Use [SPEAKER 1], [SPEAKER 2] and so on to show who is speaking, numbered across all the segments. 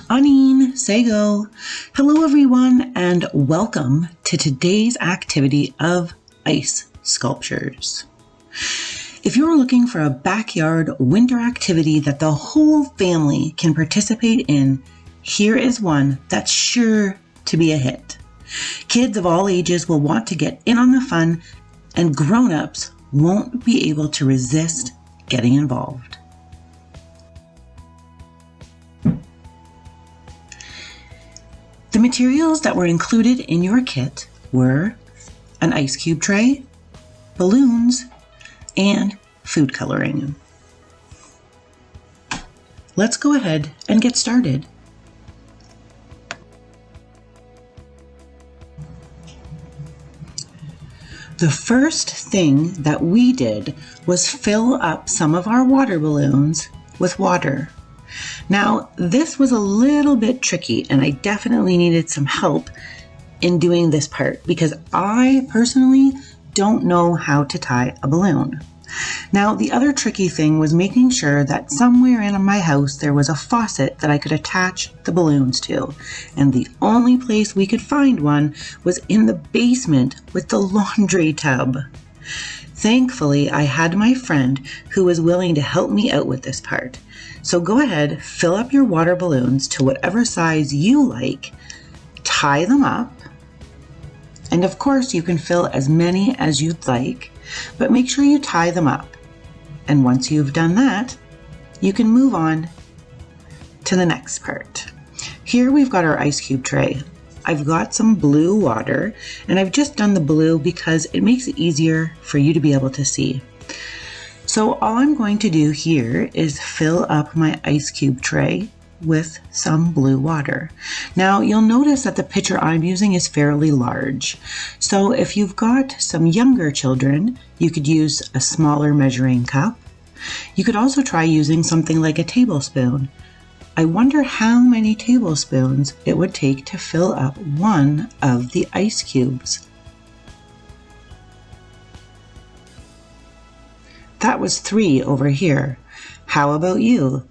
[SPEAKER 1] Anine, Sego. Hello everyone and welcome to today's activity of ice sculptures. If you're looking for a backyard winter activity that the whole family can participate in, here is one that's sure to be a hit. Kids of all ages will want to get in on the fun, and grown-ups won't be able to resist getting involved. The materials that were included in your kit were an ice cube tray, balloons, and food coloring. Let's go ahead and get started. The first thing that we did was fill up some of our water balloons with water. Now, this was a little bit tricky, and I definitely needed some help in doing this part because I personally don't know how to tie a balloon. Now, the other tricky thing was making sure that somewhere in my house there was a faucet that I could attach the balloons to, and the only place we could find one was in the basement with the laundry tub. Thankfully, I had my friend who was willing to help me out with this part. So go ahead, fill up your water balloons to whatever size you like, tie them up, and of course you can fill as many as you'd like, but make sure you tie them up. And once you've done that, you can move on to the next part. Here we've got our ice cube tray. I've got some blue water, and I've just done the blue because it makes it easier for you to be able to see. So all I'm going to do here is fill up my ice cube tray with some blue water. Now you'll notice that the pitcher I'm using is fairly large. So if you've got some younger children, you could use a smaller measuring cup. You could also try using something like a tablespoon. I wonder how many tablespoons it would take to fill up one of the ice cubes. That was 3 over here. How about you?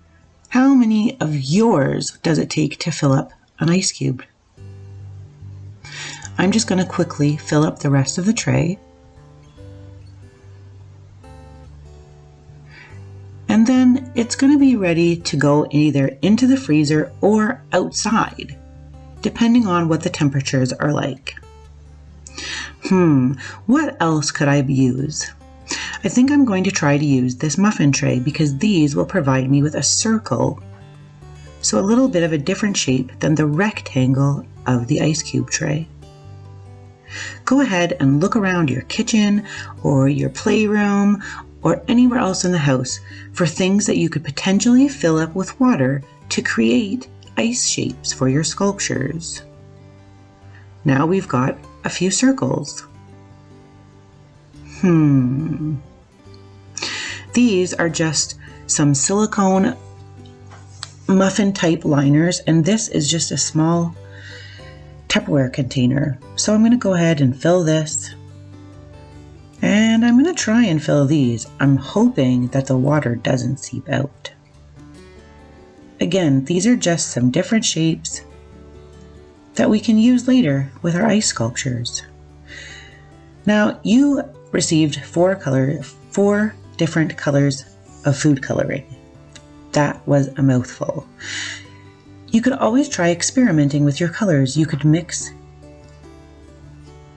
[SPEAKER 1] How many of yours does it take to fill up an ice cube? I'm just going to quickly fill up the rest of the tray. And then it's going to be ready to go either into the freezer or outside, depending on what the temperatures are like. What else could I use? I think I'm going to try to use this muffin tray because these will provide me with a circle, so a little bit of a different shape than the rectangle of the ice cube tray. Go ahead and look around your kitchen or your playroom or anywhere else in the house for things that you could potentially fill up with water to create ice shapes for your sculptures. Now we've got a few circles. These are just some silicone muffin type liners, and this is just a small Tupperware container. So I'm going to go ahead and fill this, and I'm going to try and fill these. I'm hoping that the water doesn't seep out. Again, these are just some different shapes that we can use later with our ice sculptures. Now you received 4 different colors of food coloring. That was a mouthful. You could always try experimenting with your colors. You could mix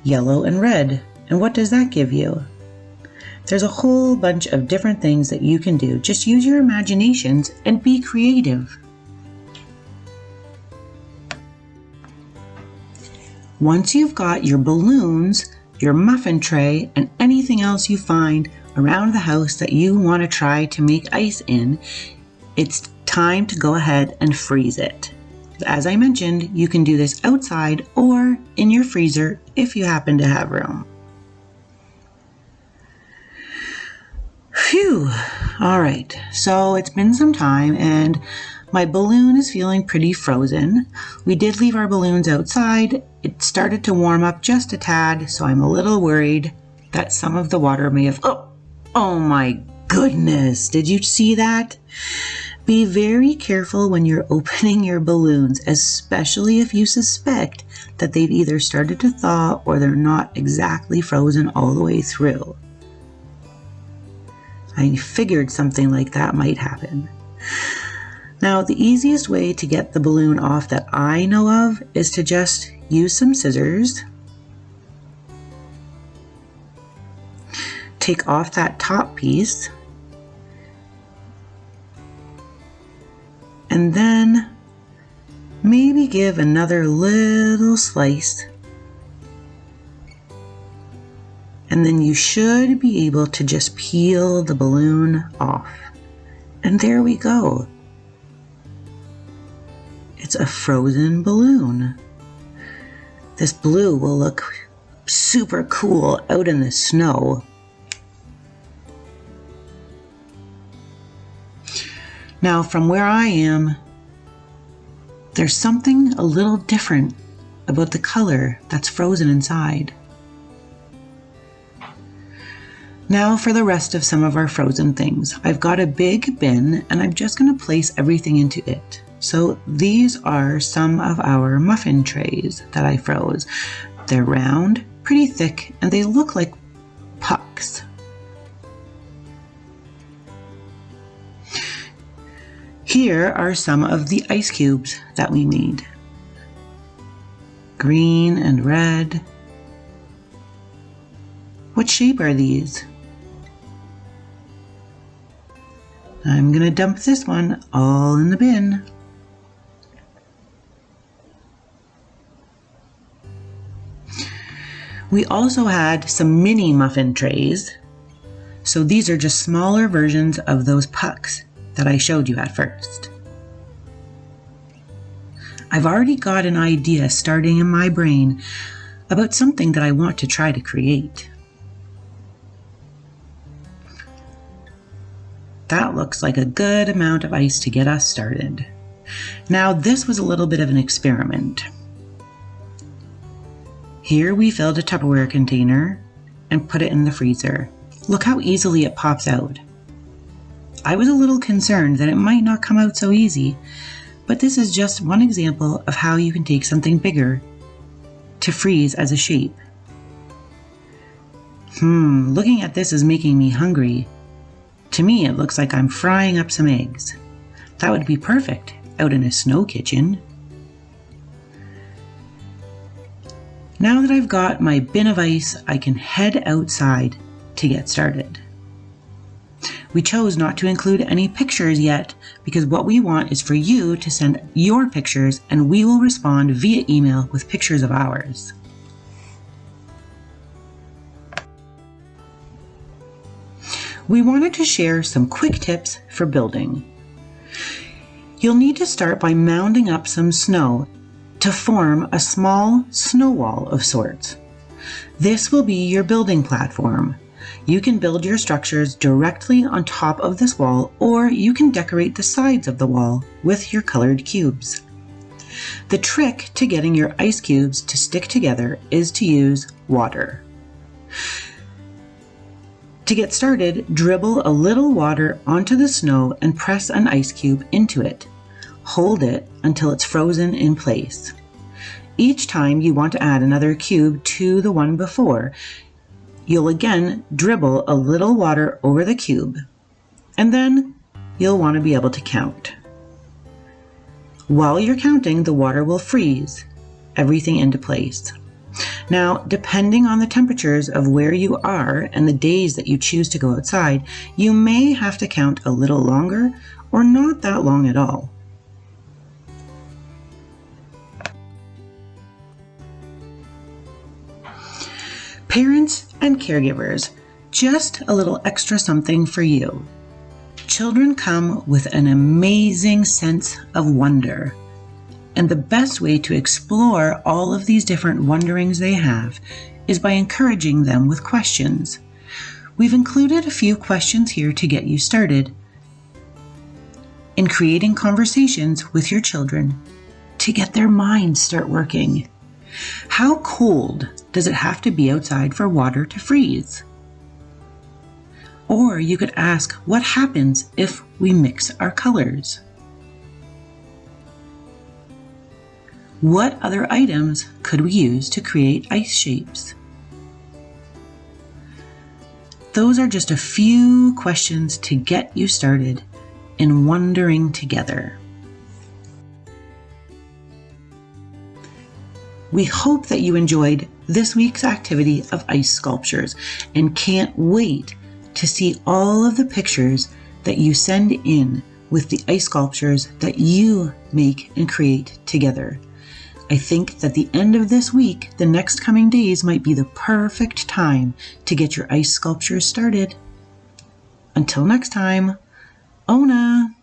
[SPEAKER 1] yellow and red, and what does that give you? There's a whole bunch of different things that you can do. Just use your imaginations and be creative. Once you've got your balloons, your muffin tray, and anything else you find around the house that you want to try to make ice in, it's time to go ahead and freeze it. As I mentioned, you can do this outside or in your freezer if you happen to have room. Phew! All right, so it's been some time and my balloon is feeling pretty frozen. We did leave our balloons outside. It started to warm up just a tad, so I'm a little worried that some of the water may have... Oh my goodness, did you see that? Be very careful when you're opening your balloons, especially if you suspect that they've either started to thaw or they're not exactly frozen all the way through. I figured something like that might happen. Now, the easiest way to get the balloon off that I know of is to just use some scissors, take off that top piece, and then maybe give another little slice, and then you should be able to just peel the balloon off. And there we go. It's a frozen balloon. This blue will look super cool out in the snow. Now, from where I am, there's something a little different about the color that's frozen inside. Now for the rest of some of our frozen things. I've got a big bin and I'm just going to place everything into it. So these are some of our muffin trays that I froze. They're round, pretty thick, and they look like pucks. Here are some of the ice cubes that we made. Green and red. What shape are these? I'm gonna dump this one all in the bin. We also had some mini muffin trays. So these are just smaller versions of those pucks that I showed you at first. I've already got an idea starting in my brain about something that I want to try to create. That looks like a good amount of ice to get us started. Now, this was a little bit of an experiment. Here we filled a Tupperware container and put it in the freezer. Look how easily it pops out. I was a little concerned that it might not come out so easy, but this is just one example of how you can take something bigger to freeze as a shape. Looking at this is making me hungry. To me, it looks like I'm frying up some eggs. That would be perfect out in a snow kitchen. Now that I've got my bin of ice, I can head outside to get started. We chose not to include any pictures yet because what we want is for you to send your pictures and we will respond via email with pictures of ours. We wanted to share some quick tips for building. You'll need to start by mounding up some snow to form a small snow wall of sorts. This will be your building platform. You can build your structures directly on top of this wall, or you can decorate the sides of the wall with your colored cubes. The trick to getting your ice cubes to stick together is to use water. To get started, dribble a little water onto the snow and press an ice cube into it. Hold it until it's frozen in place. Each time you want to add another cube to the one before, you'll again dribble a little water over the cube, and then you'll want to be able to count. While you're counting, the water will freeze everything into place. Now, depending on the temperatures of where you are and the days that you choose to go outside, you may have to count a little longer or not that long at all. Parents and caregivers, just a little extra something for you. Children come with an amazing sense of wonder. And the best way to explore all of these different wonderings they have is by encouraging them with questions. We've included a few questions here to get you started in creating conversations with your children to get their minds start working. How cold does it have to be outside for water to freeze? Or you could ask, what happens if we mix our colors? What other items could we use to create ice shapes? Those are just a few questions to get you started in wondering together. We hope that you enjoyed this week's activity of ice sculptures and can't wait to see all of the pictures that you send in with the ice sculptures that you make and create together. I think that the end of this week, the next coming days, might be the perfect time to get your ice sculptures started. Until next time, Ona!